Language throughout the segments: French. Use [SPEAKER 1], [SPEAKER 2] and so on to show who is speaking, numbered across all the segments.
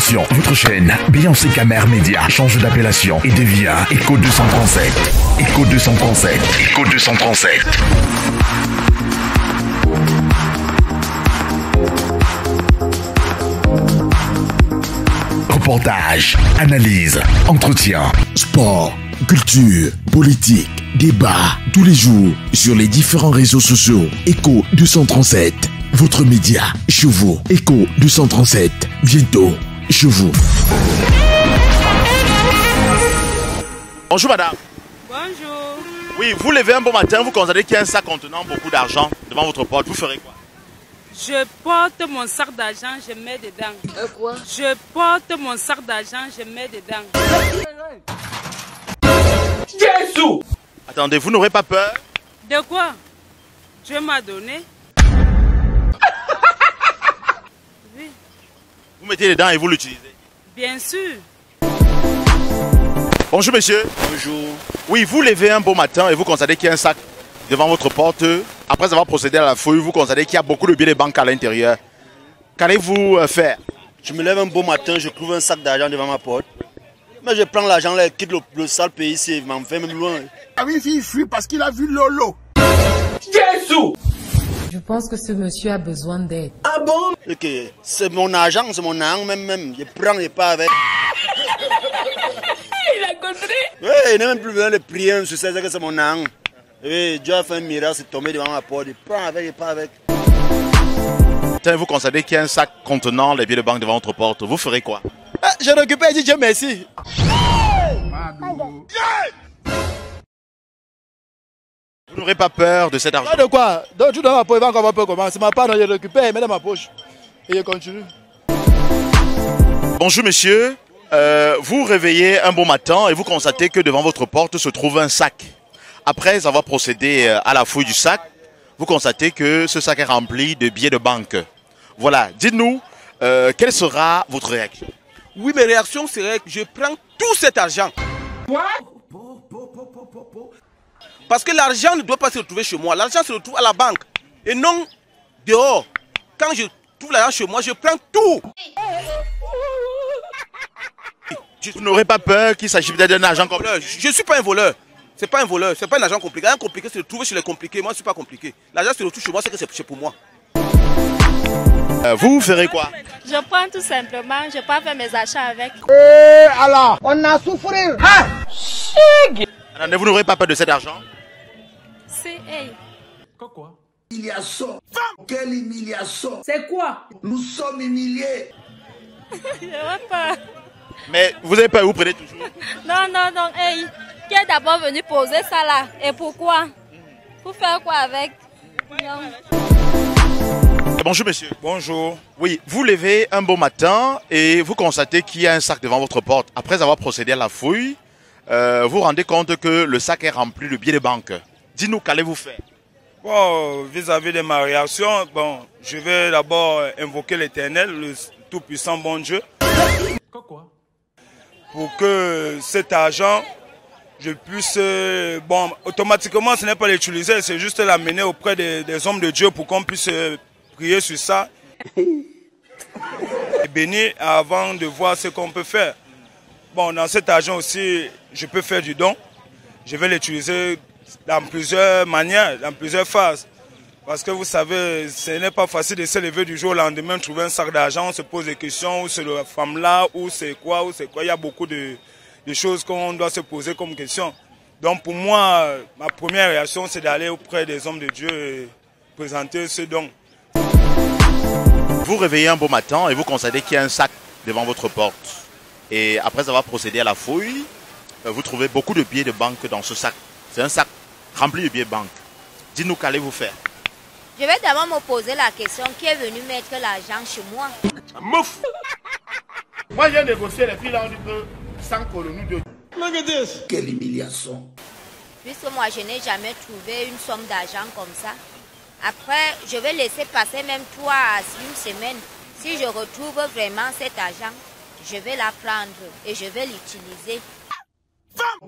[SPEAKER 1] Attention, votre chaîne Beyoncé Camer Media change d'appellation et devient Echo 237. Echo 237. Echo 237. Reportage, analyse, entretien, sport, culture, politique, débat, tous les jours sur les différents réseaux sociaux. Echo 237, votre média chez vous. Echo 237, bientôt chez vous.
[SPEAKER 2] Bonjour madame.
[SPEAKER 3] Bonjour.
[SPEAKER 2] Oui, vous levez un bon matin, vous constatez qu'il y a un sac contenant beaucoup d'argent devant votre porte, vous ferez quoi?
[SPEAKER 3] Je porte mon sac d'argent, je mets dedans.
[SPEAKER 4] Quoi?
[SPEAKER 3] Je porte mon sac d'argent, je mets dedans.
[SPEAKER 2] Jésus! Attendez, vous n'aurez pas peur?
[SPEAKER 3] De quoi? Dieu m'a donné. Oui,
[SPEAKER 2] Vous mettez dedans et vous l'utilisez.
[SPEAKER 3] bien sûr.
[SPEAKER 2] Bonjour monsieur.
[SPEAKER 5] Bonjour.
[SPEAKER 2] Oui, vous levez un beau matin et vous constatez qu'il y a un sac devant votre porte. Après avoir procédé à la fouille, vous constatez qu'il y a beaucoup de billets de banque à l'intérieur. Qu'allez-vous faire?
[SPEAKER 5] Je me lève un beau matin, je trouve un sac d'argent devant ma porte. Mais je prends l'argent là, quitte le sale pays ici, il m'en fait même loin.
[SPEAKER 6] Ah oui, il fuit parce qu'il a vu Lolo.
[SPEAKER 2] Jésus!
[SPEAKER 4] Je pense que ce monsieur a besoin d'aide.
[SPEAKER 5] Ah bon? Ok, c'est mon argent même. Je prends et pas avec.
[SPEAKER 3] Il a compris.
[SPEAKER 5] Oui, il n'a même plus besoin de prier, je sais que c'est mon argent. Oui, Dieu a fait un miracle, c'est tombé devant ma porte. Je prends avec et pas avec.
[SPEAKER 2] Vous constatez qu'il y a un sac contenant les billets de banque devant votre porte, vous ferez quoi?
[SPEAKER 5] Ah, je récupère et dis Dieu merci.
[SPEAKER 2] Vous n'aurez pas peur de cet argent?
[SPEAKER 5] Pas de quoi? Donc tu dois ma poche, il va encore un peu comment. C'est ma part, je récupère et mets dans ma poche. Et je continue.
[SPEAKER 2] Bonjour monsieur, vous réveillez un bon matin et vous constatez que devant votre porte se trouve un sac. Après avoir procédé à la fouille du sac, vous constatez que ce sac est rempli de billets de banque. Voilà, dites-nous, quelle sera votre réaction?
[SPEAKER 7] Oui, mes réactions seraient que je prends tout cet argent.
[SPEAKER 3] Quoi?
[SPEAKER 7] Parce que l'argent ne doit pas se retrouver chez moi. L'argent se retrouve à la banque et non dehors. Quand je trouve l'argent chez moi, je prends tout.
[SPEAKER 2] Vous n'aurez pas peur qu'il s'agisse d'un argent comme...
[SPEAKER 7] Je ne suis pas un voleur. C'est pas un voleur, c'est pas un argent compliqué. L'argent compliqué se retrouve chez les compliqués. Moi, je ne suis pas compliqué. L'argent se retrouve chez moi, c'est que c'est pour moi.
[SPEAKER 2] Vous ferez quoi?
[SPEAKER 8] Je prends tout simplement, je peux faire mes achats avec.
[SPEAKER 6] Alors, on a souffert.
[SPEAKER 2] Attendez, vous n'aurez pas peur de cet argent?
[SPEAKER 8] C'est, hey.
[SPEAKER 6] Quoi? Humiliation. Quelle humiliation.
[SPEAKER 3] C'est quoi?
[SPEAKER 6] Nous sommes humiliés.
[SPEAKER 8] Je veux pas.
[SPEAKER 2] Mais vous avez peur, vous prenez toujours?
[SPEAKER 8] Non, hey. Qui est d'abord venu poser ça là? Et pourquoi? Pour faire quoi avec? Non.
[SPEAKER 2] Bonjour monsieur.
[SPEAKER 7] Bonjour.
[SPEAKER 2] Oui, vous levez un beau matin et vous constatez qu'il y a un sac devant votre porte. Après avoir procédé à la fouille, vous vous rendez compte que le sac est rempli de billets de banque. Dites-nous, qu'allez-vous faire?
[SPEAKER 7] Bon, vis-à-vis de ma réaction, bon, je vais d'abord invoquer l'Éternel, le tout-puissant bon Dieu.
[SPEAKER 6] Quoi?
[SPEAKER 7] Pour que cet argent, je puisse... bon, automatiquement, ce n'est pas l'utiliser, c'est juste l'amener auprès des hommes de Dieu pour qu'on puisse prier sur ça. Et bénir avant de voir ce qu'on peut faire. Bon, dans cet argent aussi, je peux faire du don. Je vais l'utiliser dans plusieurs manières, dans plusieurs phases. Parce que vous savez, ce n'est pas facile de se lever du jour au lendemain, trouver un sac d'argent, on se pose des questions, où c'est la femme là, où c'est quoi, Il y a beaucoup de choses qu'on doit se poser comme question. Donc pour moi, ma première réaction, c'est d'aller auprès des hommes de Dieu et présenter ce don.
[SPEAKER 2] Vous réveillez un beau matin et vous constatez qu'il y a un sac devant votre porte. Et après avoir procédé à la fouille, vous trouvez beaucoup de billets de banque dans ce sac. C'est un sac rempli de billets de banque. Dites-nous, qu'allez-vous faire?
[SPEAKER 8] Je vais d'abord me poser la question, qui est venu mettre l'argent chez moi?
[SPEAKER 6] Mouf. Moi, j'ai négocié les filles là, on dit que 100 colonies de... Look at this. Quelle humiliation.
[SPEAKER 8] Puisque moi, je n'ai jamais trouvé une somme d'argent comme ça. Après, je vais laisser passer même 3 à 1 semaine. Si je retrouve vraiment cet argent, je vais la prendre et je vais l'utiliser.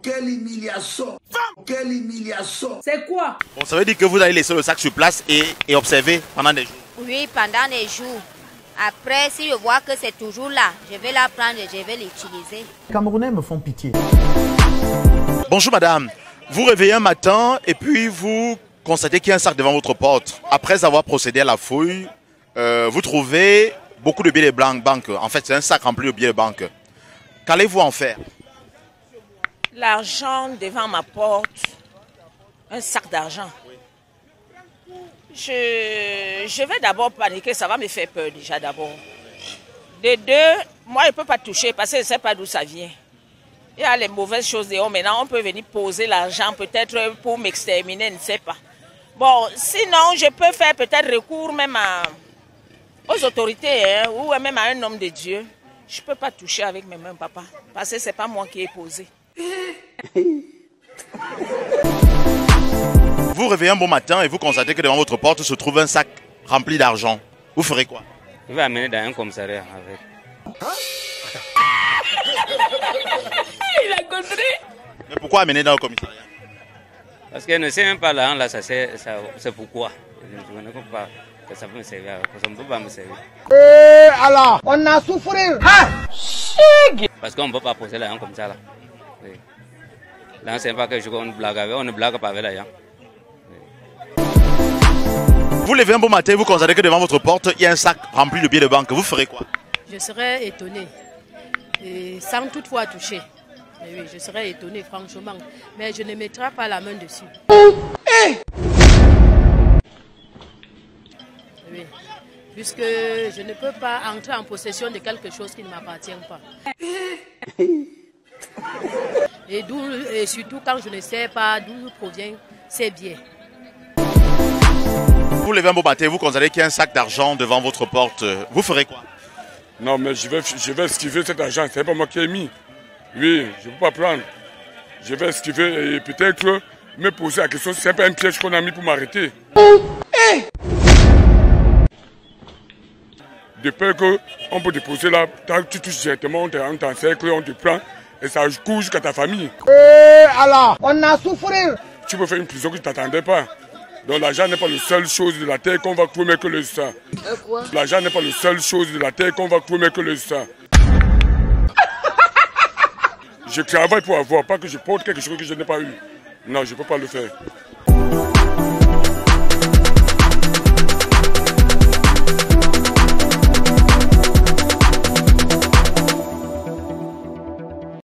[SPEAKER 6] Quelle humiliation. Quelle humiliation.
[SPEAKER 3] C'est quoi?
[SPEAKER 2] Bon, ça veut dire que vous allez laisser le sac sur place et observer pendant des jours.
[SPEAKER 8] Oui, pendant des jours. Après, si je vois que c'est toujours là, je vais la prendre et je vais l'utiliser.
[SPEAKER 9] Les Camerounais me font pitié.
[SPEAKER 2] Bonjour madame, vous réveillez un matin et puis vous constatez qu'il y a un sac devant votre porte. Après avoir procédé à la fouille, vous trouvez beaucoup de billets de banque. En fait, c'est un sac rempli de billets de banque. Qu'allez-vous en faire?
[SPEAKER 10] L'argent devant ma porte, un sac d'argent. Je vais d'abord paniquer, ça va me faire peur déjà d'abord. De deux, moi je ne peux pas toucher parce que je ne sais pas d'où ça vient. Il y a les mauvaises choses dehors. Maintenant, on peut venir poser l'argent peut-être pour m'exterminer, je ne sais pas. Bon, sinon, je peux faire peut-être recours même aux autorités hein, ou même à un homme de Dieu. Je ne peux pas toucher avec mes mains, papa, parce que ce n'est pas moi qui ai posé.
[SPEAKER 2] Vous réveillez un bon matin et vous constatez que devant votre porte se trouve un sac rempli d'argent. Vous ferez quoi?
[SPEAKER 11] Je vais amener dans un commissariat avec.
[SPEAKER 10] Il a compris.
[SPEAKER 2] Mais pourquoi amener dans le commissariat?
[SPEAKER 11] Parce qu'elle ne sait même pas là, c'est pourquoi. Je ne sais pas que ça peut me servir, que ça ne peut pas me servir.
[SPEAKER 6] Alors, on a souffert.
[SPEAKER 11] Parce qu'on ne peut pas poser l'argent comme ça là. Oui. Là, c'est pas que on blague avec, on ne blague pas avec l'argent.
[SPEAKER 2] Vous levez un bon matin et vous constatez que devant votre porte, il y a un sac rempli de billets de banque. Vous ferez quoi?
[SPEAKER 4] Je serais étonnée, et sans toutefois toucher. Mais oui, je serais étonnée, franchement. Mais je ne mettrai pas la main dessus. Oui, puisque je ne peux pas entrer en possession de quelque chose qui ne m'appartient pas. Et surtout quand je ne sais pas d'où provient ces biens.
[SPEAKER 2] Vous levez un bon matin et vous constatez qu'il y a un sac d'argent devant votre porte. Vous ferez quoi?
[SPEAKER 12] Non, mais je vais esquiver cet argent. Ce n'est pas moi qui ai mis. Oui, je ne peux pas prendre. Je vais esquiver et peut-être me poser la question si ce n'est pas un piège qu'on a mis pour m'arrêter. De peur qu'on peut te poser là, tu touches directement, on t'encercle, on te prend et ça court jusqu'à ta famille.
[SPEAKER 6] Alors, on a souffert.
[SPEAKER 12] Tu peux faire une prison que tu ne t'attendais pas. Donc l'argent n'est pas la seule chose de la terre qu'on va trouver que le sang. L'argent n'est pas la seule chose de la terre qu'on va trouver que le sang. Je travaille pour avoir, pas que je porte quelque chose que je n'ai pas eu. Non, je ne peux pas le faire.